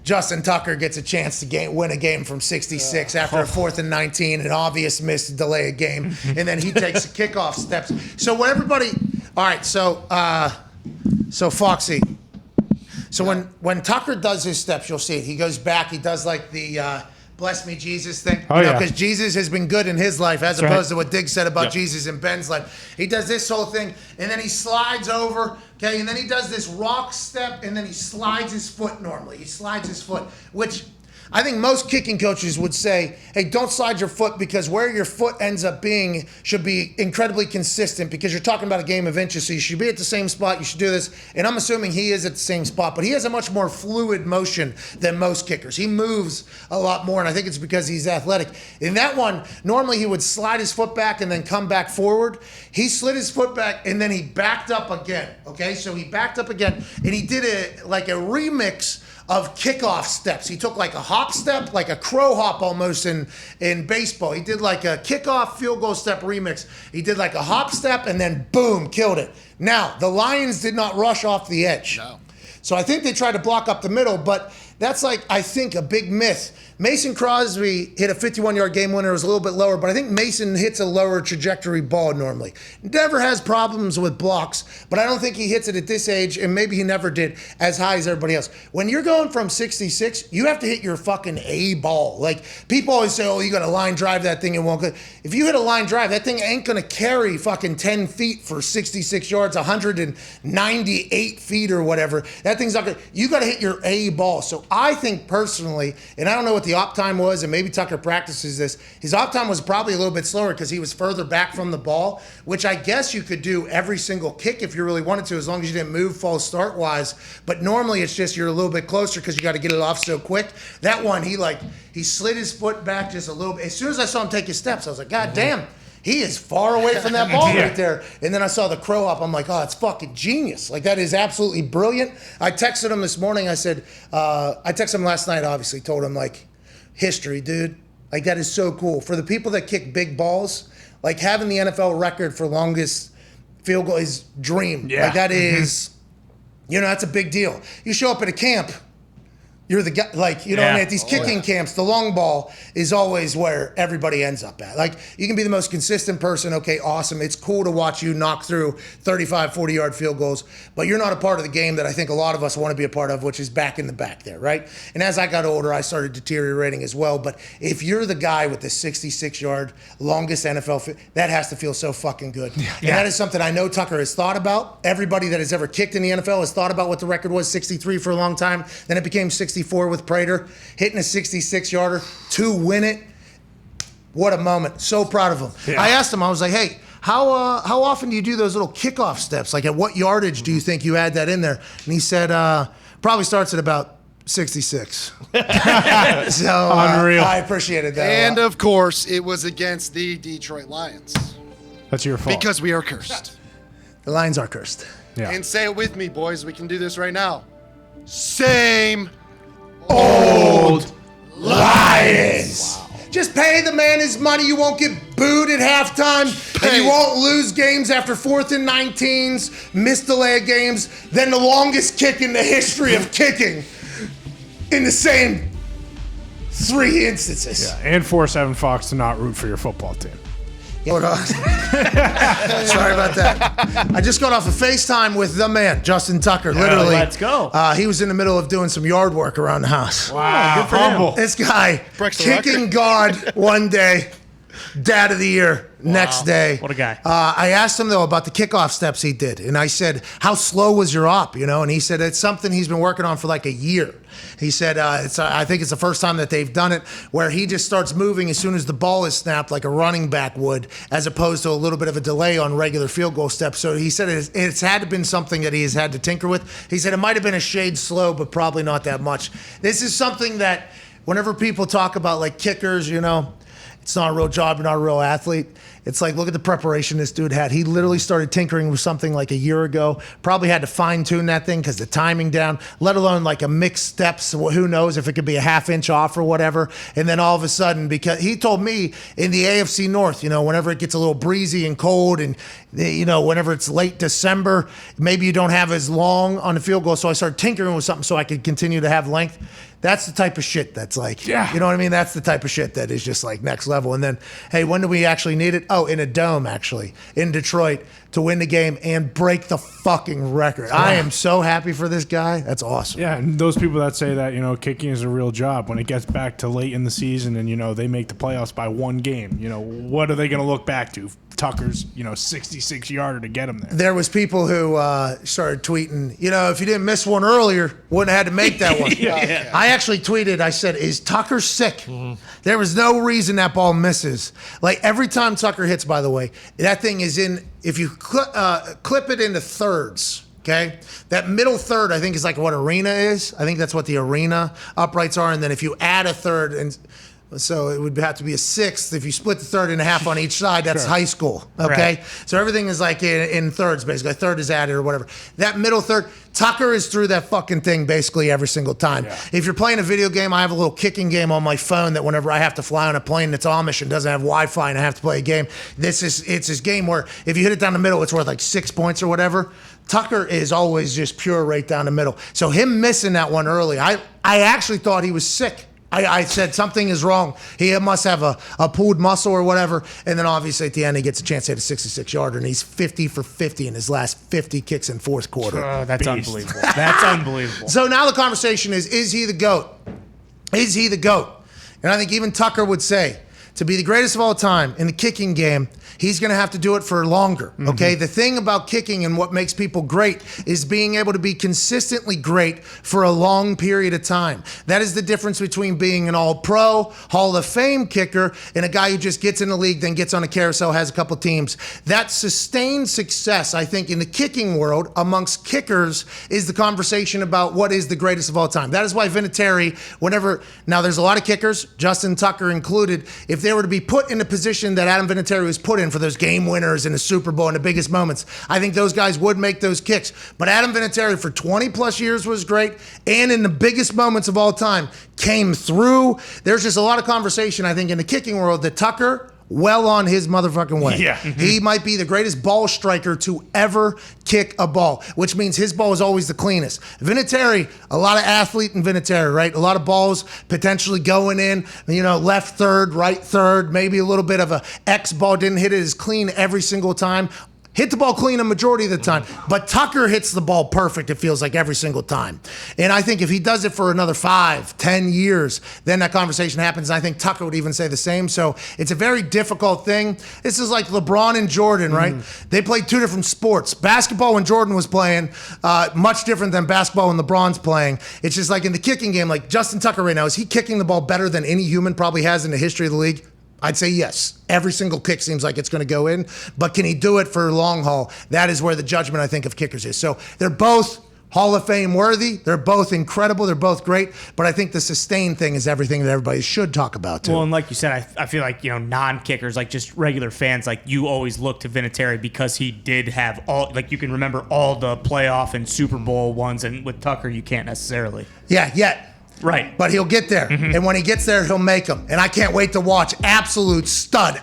Justin Tucker gets a chance to win a game from 66 after a 4th and 19, an obvious miss to delay a game, and then he takes the kickoff steps. So when everybody, all right, so Foxy, so when Tucker does his steps, you'll see it. He goes back, he does like the bless me Jesus thing, because Jesus has been good in his life as opposed to what Diggs said about Jesus in Ben's life. He does this whole thing, and then he slides over, okay, and then he does this rock step, and then he slides his foot normally. He slides his foot, which I think most kicking coaches would say, hey, don't slide your foot, because where your foot ends up being should be incredibly consistent, because you're talking about a game of inches, so you should be at the same spot. You should do this. And I'm assuming he is at the same spot, but he has a much more fluid motion than most kickers. He moves a lot more, and I think it's because he's athletic. In that one, normally he would slide his foot back and then come back forward. He slid his foot back, and then he backed up again, okay? So he backed up again, and he did a remix of kickoff steps. He took like a hop step, like a crow hop almost in baseball. He did like a kickoff field goal step remix. He did like a hop step and then boom, killed it. Now, the Lions did not rush off the edge. No. So I think they tried to block up the middle, but that's like, I think, a big myth. Mason Crosby hit a 51-yard game winner. It was a little bit lower, but I think Mason hits a lower trajectory ball normally. Never has problems with blocks, but I don't think he hits it at this age, and maybe he never did as high as everybody else. When you're going from 66, you have to hit your fucking A ball. Like, people always say, oh, you got to line drive that thing, it won't go. If you hit a line drive, that thing ain't going to carry fucking 10 feet for 66 yards, 198 feet or whatever. That thing's not going to, you got to hit your A ball. So I think personally, and I don't know what the op time was, and maybe Tucker practices this, his op time was probably a little bit slower because he was further back from the ball, which I guess you could do every single kick if you really wanted to, as long as you didn't move false start wise. But normally it's just you're a little bit closer because you got to get it off so quick. That one, he slid his foot back just a little bit. As soon as I saw him take his steps, I was like, God damn, he is far away from that ball right there. And then I saw the crow hop. I'm like, oh, it's fucking genius. Like, that is absolutely brilliant. I texted him this morning. I said, I texted him last night, obviously, told him, like, history, dude. Like, that is so cool. For the people that kick big balls, like, having the NFL record for longest field goal is dream. Yeah. Like, that is, that's a big deal. You show up at a camp, you're the guy, like, what I mean? At these kicking camps, the long ball is always where everybody ends up at. Like, you can be the most consistent person, okay, awesome. It's cool to watch you knock through 35, 40-yard field goals, but you're not a part of the game that I think a lot of us want to be a part of, which is back in the back there, right? And as I got older, I started deteriorating as well. But if you're the guy with the 66-yard longest NFL, that has to feel so fucking good. Yeah. And that is something I know Tucker has thought about. Everybody that has ever kicked in the NFL has thought about what the record was, 63 for a long time. Then it became 64 with Prater, hitting a 66-yarder to win it. What a moment. So proud of him. Yeah. I asked him, I was like, hey, how often do you do those little kickoff steps? Like, at what yardage do you think you add that in there? And he said, probably starts at about 66. So unreal. I appreciated that. And of course, it was against the Detroit Lions. That's your fault. Because we are cursed. The Lions are cursed. Yeah. And say it with me, boys. We can do this right now. Same old Lions. Wow. Just pay the man his money. You won't get booed at halftime. And you won't lose games after 4th and 19s, miss delay games. Then the longest kick in the history of kicking in the same 3 instances. Yeah, and force Evan Fox to not root for your football team. Hold on. Sorry about that. I just got off a FaceTime with the man, Justin Tucker, literally. Let's go. He was in the middle of doing some yard work around the house. Wow, good for him. This guy, kicking guard one day, dad of the year next day. What a guy. I asked him, though, about the kickoff steps he did. And I said, how slow was your op? And he said, it's something he's been working on for like a year. He said, I think it's the first time that they've done it where he just starts moving as soon as the ball is snapped like a running back would, as opposed to a little bit of a delay on regular field goal steps. So he said it's had to been something that he has had to tinker with. He said it might have been a shade slow, but probably not that much. This is something that whenever people talk about like kickers, it's not a real job, you're not a real athlete. It's like, look at the preparation this dude had. He literally started tinkering with something like a year ago. Probably had to fine tune that thing because the timing down, let alone like a mixed steps. Who knows if it could be a ½ inch off or whatever. And then all of a sudden, because he told me in the AFC North, whenever it gets a little breezy and cold and whenever it's late December, maybe you don't have as long on the field goal. So I started tinkering with something so I could continue to have length. That's the type of shit that's like, you know what I mean? That's the type of shit that is just like next level. And then, hey, when do we actually need it? Oh, in a dome, actually, in Detroit to win the game and break the fucking record. I am so happy for this guy. That's awesome. Yeah, and those people that say that, kicking is a real job, when it gets back to late in the season and, they make the playoffs by one game, what are they going to look back to? Tucker's, 66-yarder to get him there. There was people who started tweeting, if you didn't miss one earlier, wouldn't have had to make that one. I actually tweeted, I said, is Tucker sick? Mm-hmm. There was no reason that ball misses. Like every time Tucker hits, by the way, that thing is in, if you clip it into thirds, okay? That middle third, I think, is like what arena is. I think that's what the arena uprights are. And then if you add a third, and so it would have to be a sixth. If you split the third in half on each side, that's high school, okay? Right. So everything is like in thirds, basically. A third is added or whatever. That middle third, Tucker is through that fucking thing basically every single time. Yeah. If you're playing a video game, I have a little kicking game on my phone that whenever I have to fly on a plane that's Amish and doesn't have Wi-Fi and I have to play a game, it's this game where if you hit it down the middle, it's worth like 6 points or whatever. Tucker is always just pure right down the middle. So him missing that one early, I actually thought he was sick. I said something is wrong. He must have a pulled muscle or whatever. And then obviously at the end he gets a chance to hit a 66-yarder, and he's 50 for 50 in his last 50 kicks in fourth quarter. Oh, that's unbelievable. That's unbelievable. So now the conversation is he the GOAT? Is he the GOAT? And I think even Tucker would say, to be the greatest of all time in the kicking game, he's going to have to do it for longer, okay? Mm-hmm. The thing about kicking and what makes people great is being able to be consistently great for a long period of time. That is the difference between being an all-pro, Hall of Fame kicker and a guy who just gets in the league, then gets on a carousel, has a couple teams. That sustained success, I think, in the kicking world amongst kickers is the conversation about what is the greatest of all time. That is why Vinatieri, now there's a lot of kickers, Justin Tucker included, if they were to be put in the position that Adam Vinatieri was put in for those game winners in the Super Bowl and the biggest moments, I think those guys would make those kicks. But Adam Vinatieri for 20 plus years was great, and in the biggest moments of all time came through. There's just a lot of conversation, I think, in the kicking world that Tucker, well on his motherfucking way. Yeah. Mm-hmm. He might be the greatest ball striker to ever kick a ball, which means his ball is always the cleanest. Vinatieri, a lot of athlete in Vinatieri, right? A lot of balls potentially going in, left third, right third, maybe a little bit of a X ball, didn't hit it as clean every single time. Hit the ball clean a majority of the time, but Tucker hits the ball perfect, it feels like, every single time. And I think if he does it for another 5-10 years, then that conversation happens. And I think Tucker would even say the same. So it's a very difficult thing. This is like LeBron and Jordan, right? They played two different sports. Basketball when Jordan was playing, much different than basketball when LeBron's playing. It's just like in the kicking game, like Justin Tucker right now, is he kicking the ball better than any human probably has in the history of the league? I'd say yes. Every single kick seems like it's going to go in, but can he do it for long haul? That is where the judgment, I think, of kickers is. So they're both Hall of Fame worthy. They're both incredible. They're both great. But I think the sustained thing is everything that everybody should talk about, too. Well, and like you said, I feel like, non-kickers, like just regular fans, like you always look to Vinatieri because he did have all, like you can remember all the playoff and Super Bowl ones, and with Tucker, you can't necessarily. Yeah. Right. But he'll get there. Mm-hmm. And when he gets there, he'll make them. And I can't wait to watch absolute stud.